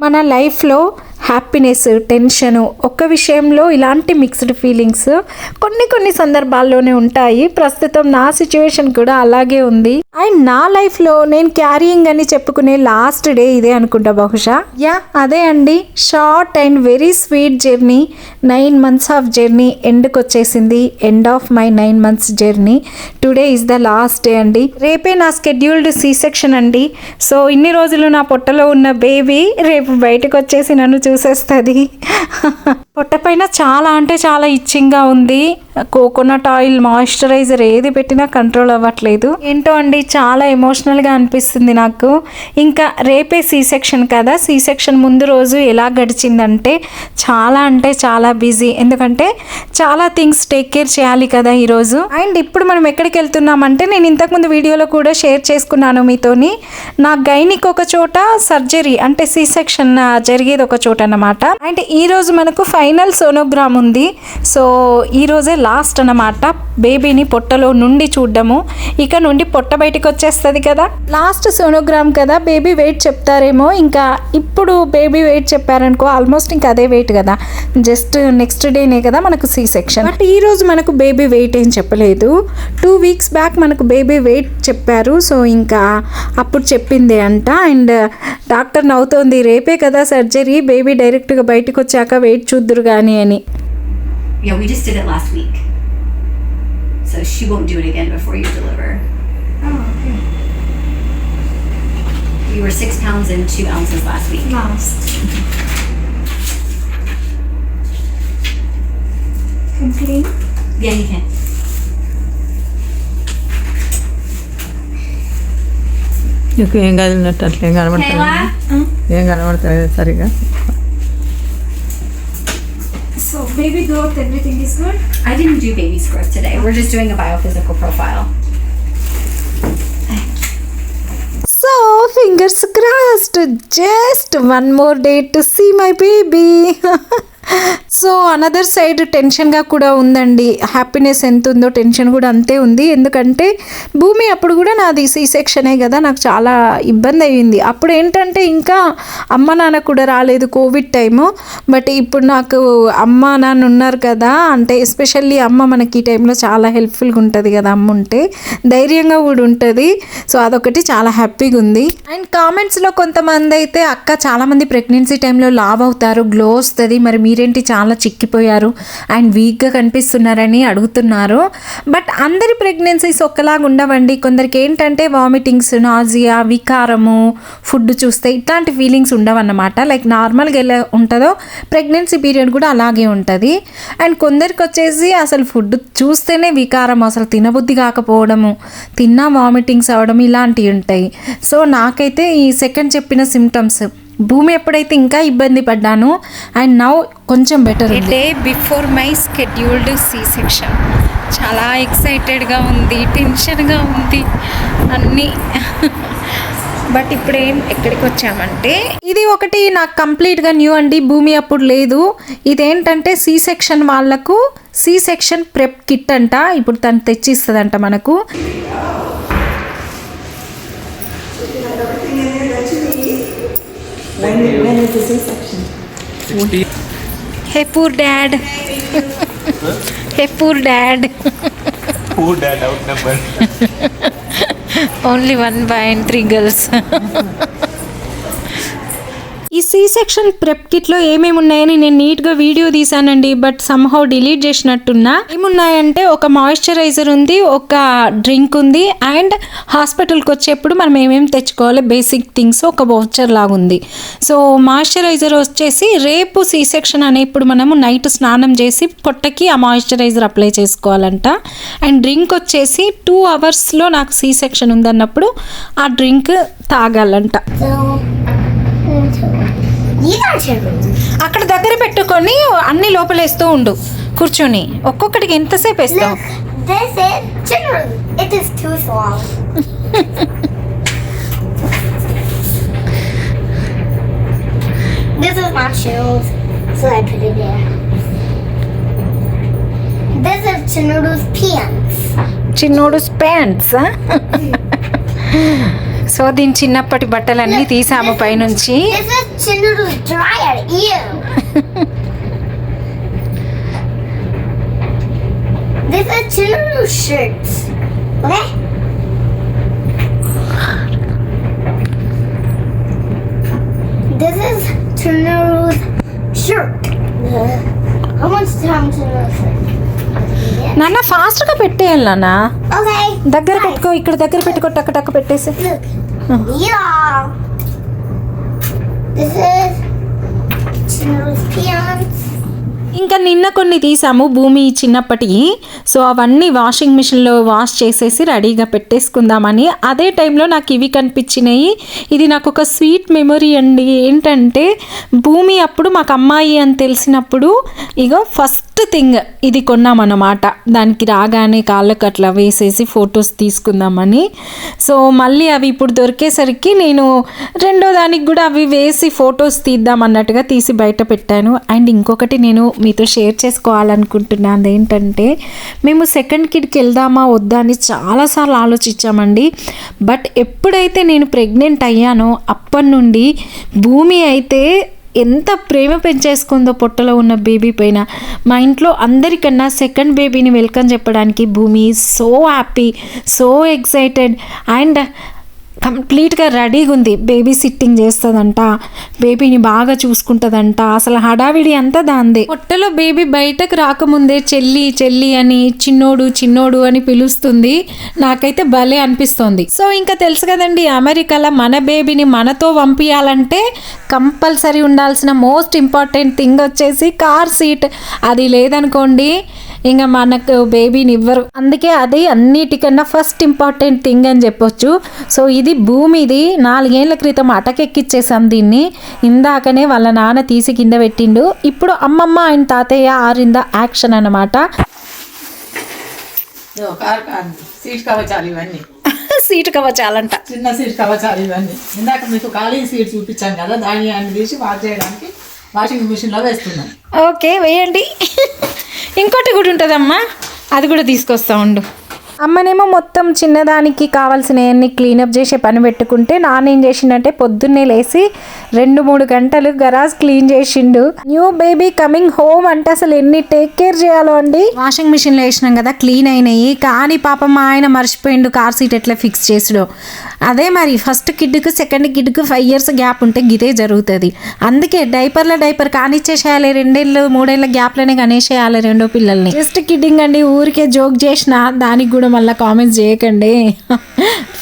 మన లైఫ్లో happiness, tension, ఒక్క విషయంలో ఇలాంటి మిక్స్డ్ ఫీలింగ్స్ కొన్ని సందర్భాల్లోనే ఉంటాయి. ప్రస్తుతం నా సిచ్యువేషన్ కూడా అలాగే ఉంది. అండ్ నా లైఫ్లో నేను క్యారియింగ్ అని చెప్పుకునే లాస్ట్ డే ఇదే అనుకుంటా బహుశా. అదే అండి, short and very sweet journey, 9 months of journey ఎండ్కి వచ్చేసింది. End of my 9 months journey. Today is the last day అండి. రేపే నా స్కెడ్యూల్డ్ సి సెక్షన్ అండి. సో ఇన్ని రోజులు నా పొట్టలో ఉన్న బేబీ రేపు బయటకు వచ్చేసి నన్ను చూసేస్తుంది. పొట్ట పైన చాలా అంటే చాలా ఇచ్చింగ్గా ఉంది. కోకోనట్ ఆయిల్, మాయిశ్చరైజర్ ఏది పెట్టినా కంట్రోల్ అవ్వట్లేదు. ఏంటో అండి, చాలా ఎమోషనల్గా అనిపిస్తుంది నాకు. ఇంకా రేపే సి సెక్షన్ కదా, సి సెక్షన్ ముందు రోజు ఎలా గడిచిందంటే చాలా అంటే చాలా బిజీ. ఎందుకంటే చాలా థింగ్స్ టేక్ కేర్ చేయాలి కదా ఈరోజు. అండ్ ఇప్పుడు మనం ఎక్కడికి వెళ్తున్నామంటే, నేను ఇంతకుముందు వీడియోలో కూడా షేర్ చేసుకున్నాను మీతోని, నా గైనిక్ ఒక చోట, సర్జరీ అంటే సి సెక్షన్ జరిగేది ఒక చోట అన్నమాట. అండ్ ఈరోజు మనకు ఫైనల్ సోనోగ్రామ్ ఉంది. సో ఈరోజే లాస్ట్ అన్నమాట బేబీని పొట్టలో నుండి చూడడము. ఇక నుండి పొట్ట బయటకు వచ్చేస్తుంది కదా, లాస్ట్ సోనోగ్రామ్ కదా, బేబీ వెయిట్ చెప్తారేమో. ఇంకా ఇప్పుడు బేబీ వెయిట్ చెప్పారనుకో, ఆల్మోస్ట్ ఇంకా అదే వెయిట్ కదా, జస్ట్ నెక్స్ట్ డేనే కదా మనకు సి సెక్షన్. బట్ ఈ రోజు మనకు బేబీ వెయిట్ ఏం చెప్పలేదు. 2 weeks బ్యాక్ మనకు బేబీ వెయిట్ చెప్పారు. సో ఇంకా అప్పుడు చెప్పిందే అంట. అండ్ డాక్టర్ నవ్వుతోంది, రేపే కదా సర్జరీ, బేబీ డైరెక్ట్గా బయటకు వచ్చాక వెయిట్ చూద్దురు కానీ అని. Yeah, we just did it last week. So she won't do it again before you deliver. Oh, okay. You were 6 pounds and 2 ounces last week. Last. Can clean? Yeah, you can. నీకు ఏం కదిలినట్టు అట్లా ఏం కనబడతాయి, ఏం కనబడతాయి సరిగా. So baby growth, everything is good? I didn't do baby's growth today. We're just doing a biophysical profile. So fingers crossed, just one more day to see my baby. So another side టెన్షన్గా కూడా ఉందండి. Happiness ఎంత ఉందో tension కూడా అంతే ఉంది. ఎందుకంటే భూమి అప్పుడు కూడా నాది సి సెక్షనే కదా, నాకు చాలా ఇబ్బంది అయ్యింది. అప్పుడు ఏంటంటే ఇంకా అమ్మ నాన్న కూడా రాలేదు, కోవిడ్ టైము. బట్ ఇప్పుడు నాకు అమ్మ నాన్న ఉన్నారు కదా, అంటే ఎస్పెషల్లీ అమ్మ మనకి ఈ టైంలో చాలా హెల్ప్ఫుల్గా ఉంటుంది కదా, అమ్మ ఉంటే ధైర్యంగా కూడా ఉంటుంది. సో అదొకటి చాలా హ్యాపీగా ఉంది. అండ్ కామెంట్స్లో కొంతమంది అయితే, అక్క చాలామంది ప్రెగ్నెన్సీ టైంలో లావ్ అవుతారు, గ్లో వస్తుంది, మరి మీరేంటి చాలా చిక్కిపోయారు అండ్ వీక్గా కనిపిస్తున్నారని అడుగుతున్నారు. బట్ అందరి ప్రెగ్నెన్సీస్ ఒకలాగా ఉండవండి. కొందరికి ఏంటంటే వామిటింగ్స్, నాజియా, వికారము, ఫుడ్ చూస్తే ఇట్లాంటి ఫీలింగ్స్ ఉండవన్నమాట. లైక్ నార్మల్గా ఎలా ఉంటుందో ప్రెగ్నెన్సీ పీరియడ్ కూడా అలాగే ఉంటుంది. అండ్ కొందరికి వచ్చేసి అసలు ఫుడ్ చూస్తేనే వికారం, అసలు తినబుద్ధి కాకపోవడము, తిన్నా వామిటింగ్స్ అవ్వడం, ఇలాంటివి ఉంటాయి. సో నాకైతే ఈ సెకండ్ చెప్పిన సిమ్టమ్స్, భూమి ఎప్పుడైతే ఇంకా ఇబ్బంది పడ్డాను, అండ్ నౌ కొంచెం better. Day before my scheduled C section. చాలా ఎక్సైటెడ్గా ఉంది, టెన్షన్గా ఉంది అన్నీ. బట్ ఇప్పుడేం ఎక్కడికి వచ్చామంటే, ఇది ఒకటి నాకు కంప్లీట్గా న్యూ అండి, భూమి అప్పుడు లేదు. ఇదేంటంటే సి సెక్షన్ వాళ్ళకు సి సెక్షన్ ప్రెప్ కిట్ అంట. ఇప్పుడు తను తెచ్చిస్తుందంట మనకు. When is the C-section? Hey, poor dad. Hey, poor dad. Poor dad outnumbered. Only 1 boy and 3 girls. ఈ సి సెక్షన్ ప్రెప్ కిట్లో ఏమేమి ఉన్నాయని నేను నీట్గా వీడియో తీసానండి, బట్ సమ్హౌ డిలీట్ చేసినట్టున్నా. ఏమున్నాయంటే, ఒక మాయిశ్చరైజర్ ఉంది, ఒక డ్రింక్ ఉంది, అండ్ హాస్పిటల్కి వచ్చేప్పుడు మనం ఏమేమి తెచ్చుకోవాలి బేసిక్ థింగ్స్, ఒక వౌచర్ లాగా ఉంది. సో మాయిశ్చరైజర్ వచ్చేసి రేపు సి సెక్షన్ అనే ఇప్పుడు మనము నైట్ స్నానం చేసి పొట్టకి ఆ మాయిశ్చరైజర్ అప్లై చేసుకోవాలంట. అండ్ డ్రింక్ వచ్చేసి 2 hours నాకు సి సెక్షన్ ఉందన్నప్పుడు ఆ డ్రింక్ తాగాలంట. అక్కడ దగ్గర పెట్టుకొని అన్ని లోపలేస్తూ ఉండు కూర్చొని. ఒక్కొక్కటికి ఎంతసేపు వేస్తావు? This is my shoes, so I put it there. This is Chinoru's pants. Chinoru's pants, huh? So దీని చిన్నప్పటి బట్టలన్నీ తీసాము పైనుంచి. This is Chinnuru's dryer. Ew. This is Chinnuru's shirts. Okay? This is Chinnuru's shirt. How much time Chinnuru's shirt? నాన్న ఫాస్ట్గా పెట్టేయాలి నాన్న. Okay. దగ్గర పెట్టుకో, ఇక్కడ దగ్గర పెట్టుకో, టక్క టక్క పెట్టేసి. Look. Yeah. This is Chinnuru's pants. ఇంకా నిన్న కొన్ని తీసాము భూమి చిన్నప్పటి. సో అవన్నీ వాషింగ్ మిషన్లో వాష్ చేసేసి రెడీగా పెట్టేసుకుందామని. అదే టైంలో నాకు ఇవి కనిపించినాయి. ఇది నాకు ఒక స్వీట్ మెమొరీ అండి. ఏంటంటే భూమి అప్పుడు మాకు అమ్మాయి అని తెలిసినప్పుడు ఇగో ఫస్ట్ థింగ్ ఇది కొన్నామన్నమాట. దానికి రాగానే కాళ్ళకు అట్లా వేసేసి ఫొటోస్ తీసుకుందామని. సో మళ్ళీ అవి ఇప్పుడు దొరికేసరికి నేను రెండో దానికి కూడా అవి వేసి ఫొటోస్ తీద్దాం అన్నట్టుగా తీసి బయట పెట్టాను. అండ్ ఇంకొకటి నేను మీతో షేర్ చేసుకోవాలనుకుంటున్నాను ఏంటంటే, మేము సెకండ్ కిడ్కి వెళ్దామా వద్దా అని చాలాసార్లు ఆలోచించామండి. బట్ ఎప్పుడైతే నేను ప్రెగ్నెంట్ అయ్యానో అప్పటి నుండి భూమి అయితే ఎంత ప్రేమ పెంచేసుకుందో పొట్టలో ఉన్న బేబీ పైన. మా ఇంట్లో అందరికన్నా సెకండ్ బేబీని వెల్కమ్ చెప్పడానికి భూమి so happy, so excited and కంప్లీట్గా రెడీగా ఉంది. బేబీ సిట్టింగ్ చేస్తుందంట, బేబీని బాగా చూసుకుంటుందంట. అసలు హడావిడి అంతా దాందే. పొట్టలో బేబీ బయటకు రాకముందే చెల్లి చెల్లి అని, చిన్నోడు చిన్నోడు అని పిలుస్తుంది. నాకైతే భలే అనిపిస్తుంది. సో ఇంకా తెలుసు కదండి, అమెరికాలో మన బేబీని మనతో పంపించాలంటే కంపల్సరీ ఉండాల్సిన మోస్ట్ ఇంపార్టెంట్ థింగ్ వచ్చేసి కార్ సీట్. అది లేదనుకోండి ఇంకా మనకు బేబీని ఇవ్వరు. అందుకే అది అన్నిటికన్నా ఫస్ట్ ఇంపార్టెంట్ థింగ్ అని చెప్పొచ్చు. సో ఇది భూమిది 4 ఏళ్ల క్రితం అటకెక్కిచ్చేసాం దీన్ని. ఇందాకనే వాళ్ళ నాన్న తీసి కింద పెట్టిండు. ఇప్పుడు అమ్మమ్మ ఆయన తాతయ్య ఆరింద యాక్షన్ అన్నమాట. సీట్ కవచాలు ఇవన్నీ, సీటు కవచాలంట, చిన్న సీట్ కవచాలు ఇవన్నీ. ఇందాక మీకు ఖాళీ సీట్ చూపించాను కదా, దాన్ని అన్ని తీసి వాష్ చేయడానికి వాషింగ్ మిషన్లో వేస్తున్నాం. ఓకే వేయండి. ఇంకోటి కూడా ఉంటుందమ్మా, అది కూడా తీసుకొస్తా ఉండు. అమ్మనేమో మొత్తం చిన్నదానికి కావాల్సినవన్నీ క్లీనప్ చేసే పని పెట్టుకుంటే, నాన్న ఏం చేసిండంటే పొద్దున్నే లేచి 2-3 గంటలు గరాజ్ క్లీన్ చేసిండు. న్యూ బేబీ కమింగ్ హోమ్ అంటే అసలు ఎన్ని టేక్ కేర్ చేయాలో అండి. వాషింగ్ మిషన్లో వేసినాం కదా, క్లీన్ అయినాయి. కానీ పాపం మా ఆయన మర్చిపోయిండు కార్ సీట్ ఎట్లా ఫిక్స్ చేసుడో. అదే మరి ఫస్ట్ కిడ్కు సెకండ్ కిడ్కు 5 years గ్యాప్ ఉంటే గిదే జరుగుతుంది. అందుకే డైపర్ కానిచ్చేసేయాలి. 2-3 ఏళ్ళ గ్యాప్లోనే కనేసేయాలి రెండో పిల్లల్ని. జస్ట్ కిడ్డింగ్ అండి, ఊరికే జోక్ చేసిన. దానికి కూడా మళ్ళీ కామెంట్స్ చేయకండి.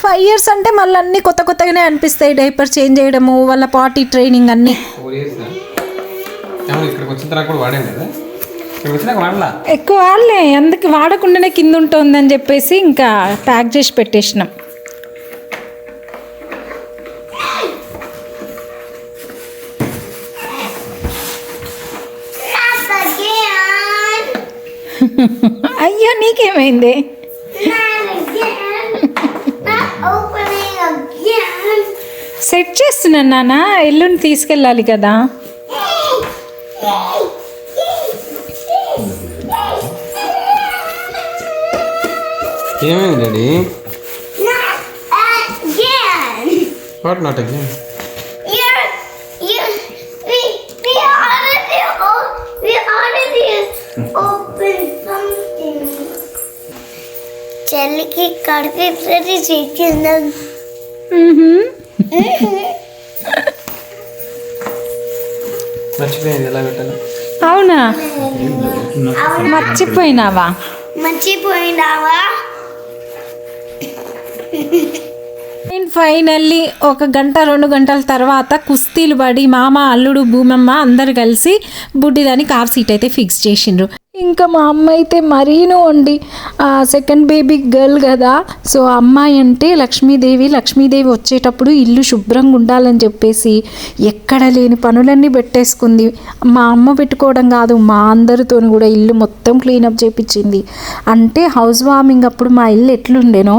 5 years అంటే మళ్ళీ అన్నీ కొత్త కొత్తగానే అనిపిస్తాయి. డైపర్ చేంజ్ చేయడము, వాళ్ళ పార్టీ ట్రైనింగ్ అన్నీ. 4 years ఇక్కడికి వచ్చిన తర్వాత కూడా వాడాను కదా, ఇక్కడికి వచ్చినాక వాడలా. ఎక్కువ వాళ్ళే, అందుకు వాడకుండానే కింద ఉంటుందని చెప్పేసి ఇంకా ప్యాక్ చేసి పెట్టేసినాం. అయ్యో నీకేమైంది? సెట్ చేస్తున్నాను నాన్న, ఎల్లుండి తీసుకెళ్ళాలి కదా. ఏమైంది డాడీ? What not again? చెల్లికి కడిపి చేసిందాం. మర్చిపోయింది ఎలా పెట్టాలి. అవునా, మర్చిపోయినావా? మర్చిపోయినావా? నేను ఫైనల్లీ 1 గంట 2 గంటల తర్వాత కుస్తీలు పడి మామ, అల్లుడు, భూమమ్మ అందరు కలిసి బుడ్డిదాని కార్ సీట్ అయితే ఫిక్స్ చేసిండ్రు. ఇంకా మా అమ్మ అయితే మరీను అండి, సెకండ్ బేబీ గర్ల్ కదా. సో అమ్మాయి అంటే లక్ష్మీదేవి వచ్చేటప్పుడు ఇల్లు శుభ్రంగా ఉండాలని చెప్పేసి ఎక్కడ లేని పనులన్నీ పెట్టేసుకుంది. మా అమ్మ పెట్టుకోవడం కాదు, మా అందరితో కూడా ఇల్లు మొత్తం క్లీనప్ చేయించింది. అంటే హౌస్ వార్మింగ్ అప్పుడు మా ఇల్లు ఎట్లుండేనో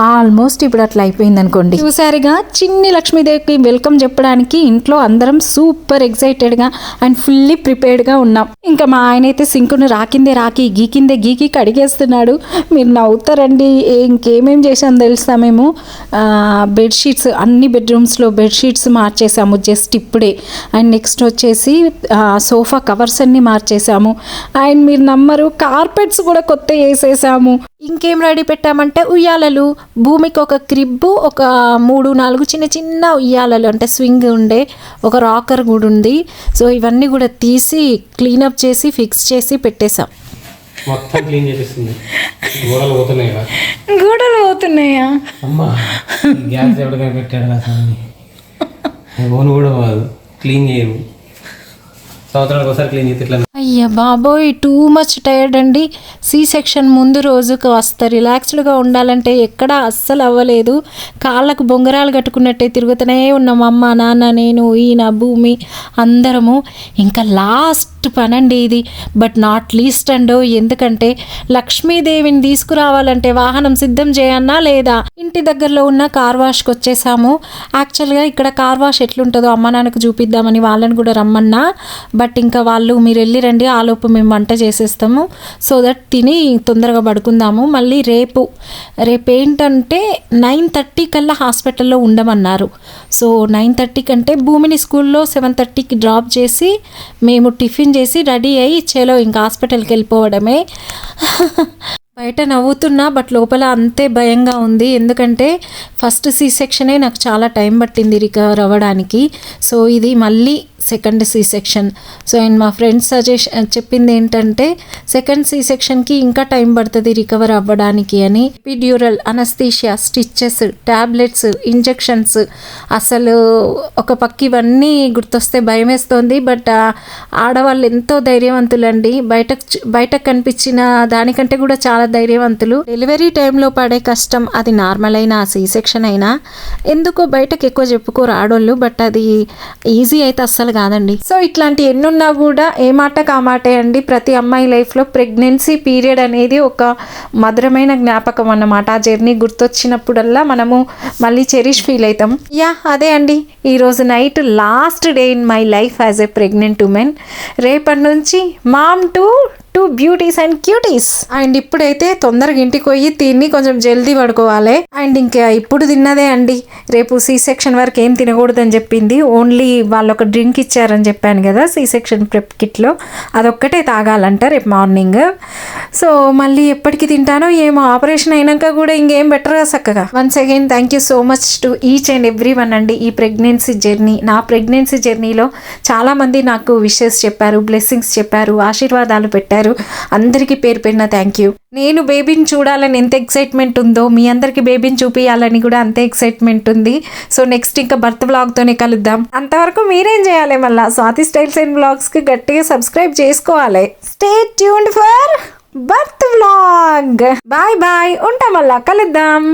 ఆల్మోస్ట్ ఇప్పుడు అట్లా అయిపోయింది అనుకోండి. చూసారుగా, చిన్ని లక్ష్మీదేవికి వెల్కమ్ చెప్పడానికి ఇంట్లో అందరం సూపర్ ఎక్సైటెడ్గా అండ్ ఫుల్లీ ప్రిపేర్డ్గా ఉన్నాం. ఇంకా మా ఆయన అయితే సింకును రాకిందే రాకి గీకిందే గీకి కడిగేస్తున్నాడు. మీరు నవ్వుతారండి. ఇంకేమేం చేసాం తెలుసా, మేము బెడ్షీట్స్ అన్ని బెడ్రూమ్స్లో బెడ్షీట్స్ మార్చేసాము జస్ట్ ఇప్పుడే. అండ్ నెక్స్ట్ వచ్చేసి సోఫా కవర్స్ అన్నీ మార్చేసాము. అండ్ మీరు నమ్మరు, కార్పెట్స్ కూడా కొత్త వేసేసాము. ఇంకేం రెడీ పెట్టామంటే ఉయ్యాలలు, భూమికి ఒక క్రిబ్బు, ఒక 3-4 చిన్న చిన్న ఉయ్యాలలు అంటే స్వింగ్ ఉండే ఒక రాకర్ కూడా ఉంది. సో ఇవన్నీ కూడా తీసి క్లీనప్ చేసి ఫిక్స్ చేసి పెట్టేశాం. మొత్తం క్లీన్ చేపిస్తుంది. గోడలు పోతున్నాయి కదా. గోడలు పోతున్నాయా? అమ్మా గ్యాస్ ఎవరికైనా పెట్టాడు అసలు ఓన్ కూడా కాదు, క్లీన్ చేయము. సంవత్సరానికి ఒకసారి క్లీన్ చేస్తే ఇట్లా. అయ్యా బాబోయ్, టూ మచ్ టైర్డ్ అండి. సి సెక్షన్ ముందు రోజుకు వస్తా రిలాక్స్డ్గా ఉండాలంటే ఎక్కడ అస్సలు అవ్వలేదు. కాళ్ళకు బొంగరాలు కట్టుకున్నట్టే తిరుగుతూనే ఉన్నాం, అమ్మ నాన్న నేను ఈయన భూమి అందరము. ఇంకా లాస్ట్ పనండి ఇది, బట్ నాట్ లీస్ట్ అండో. ఎందుకంటే లక్ష్మీదేవిని తీసుకురావాలంటే వాహనం సిద్ధం చేయన్నా లేదా. ఇంటి దగ్గరలో ఉన్న కార్ వాష్కి వచ్చేసాము. యాక్చువల్గా ఇక్కడ కార్ వాష్ ఎట్లుంటుందో అమ్మ నాన్నకు చూపిద్దామని వాళ్ళని కూడా రమ్మన్నా, బట్ ఇంకా వాళ్ళు మీరు వెళ్ళి రండి, ఆలోపు మేము వంట చేసేస్తాము, సో దట్ తిని తొందరగా పడుకుందాము. మళ్ళీ రేపు ఏంటంటే 9:30 కల్లా హాస్పిటల్లో ఉండమన్నారు. సో 9:30 కంటే భూమిని స్కూల్లో 7:30కి డ్రాప్ చేసి మేము టిఫిన్ చేసి రెడీ అయ్యి చలో ఇంకా హాస్పిటల్కి వెళ్ళిపోవడమే. బయట నవ్వుతున్నా బట్ లోపల అంతే భయంగా ఉంది. ఎందుకంటే ఫస్ట్ సి సెక్షనే నాకు చాలా టైం పట్టింది రికవర్ అవ్వడానికి. సో ఇది మళ్ళీ second C section. So and మా ఫ్రెండ్స్ చెప్పింది ఏంటంటే సెకండ్ సి సెక్షన్కి ఇంకా టైం పడుతుంది రికవర్ అవ్వడానికి అని. Epidural, anaesthesia, stitches, tablets, injections, అసలు ఒక పక్క ఇవన్నీ గుర్తొస్తే భయం వేస్తుంది. బట్ ఆడవాళ్ళు ఎంతో ధైర్యవంతులండి. బయటకు కనిపించిన దానికంటే కూడా చాలా ధైర్యవంతులు. డెలివరీ టైంలో పడే కష్టం అది నార్మల్ అయినా సి సెక్షన్ అయినా ఎందుకో బయటకు ఎక్కువ చెప్పుకోరు ఆడోళ్ళు, బట్ అది ఈజీ అయితే అస్సలు కాదండి. సో ఇట్లాంటి ఎన్నున్నా కూడా ఏ మాట కామాటే అండి. ప్రతి అమ్మాయి లైఫ్లో ప్రెగ్నెన్సీ పీరియడ్ అనేది ఒక మధురమైన జ్ఞాపకం అన్నమాట. ఆ జర్నీ గుర్తొచ్చినప్పుడల్లా మనము మళ్ళీ చెరిష్ ఫీల్ అవుతాం. అదే అండి ఈరోజు night last day in my life as a pregnant woman. రేపటి నుంచి mom to beauties and cuties. And ఇప్పుడైతే తొందరగా ఇంటికి పోయి తిని కొంచెం జల్దీ పడుకోవాలి. అండ్ ఇంకా ఇప్పుడు తిన్నదే అండి. రేపు సి సెక్షన్ వరకు ఏం తినకూడదని చెప్పింది. ఓన్లీ వాళ్ళు ఒక డ్రింక్ ఇచ్చారని చెప్పాను కదా సి సెక్షన్ ప్రెప్ కిట్లో, అదొక్కటే తాగాలంట రేపు మార్నింగ్. సో మళ్ళీ ఎప్పటికి తింటానో ఏమో, ఆపరేషన్ అయినాక కూడా ఇంకేం బెటర్ చక్కగా. Once again thank you so much to each and every one అండి. ఈ ప్రెగ్నెన్సీ జర్నీ, నా ప్రెగ్నెన్సీ జర్నీలో చాలామంది నాకు విషెస్ చెప్పారు, బ్లెస్సింగ్స్ చెప్పారు, ఆశీర్వాదాలు పెట్టారు. అందరికీ పేరు పేరున థ్యాంక్ యూ. నేను బేబీని చూడాలని ఎంత ఎక్సైట్మెంట్ ఉందో మీ అందరికి బేబీని చూపించాలని కూడా అంతే ఎక్సైట్మెంట్ ఉంది. సో నెక్స్ట్ ఇంకా బర్త్ వ్లాగ్తోనే కలుద్దాం. అంతవరకు మీరేం చేయాలి, మళ్ళీ స్వాతి స్టైల్స్ అండ్ వ్లాగ్స్కి గట్టిగా సబ్స్క్రైబ్ చేసుకోవాలి. Stay tuned for birth vlog. Bye bye, ఉంటాం, మళ్ళా కలుద్దాం.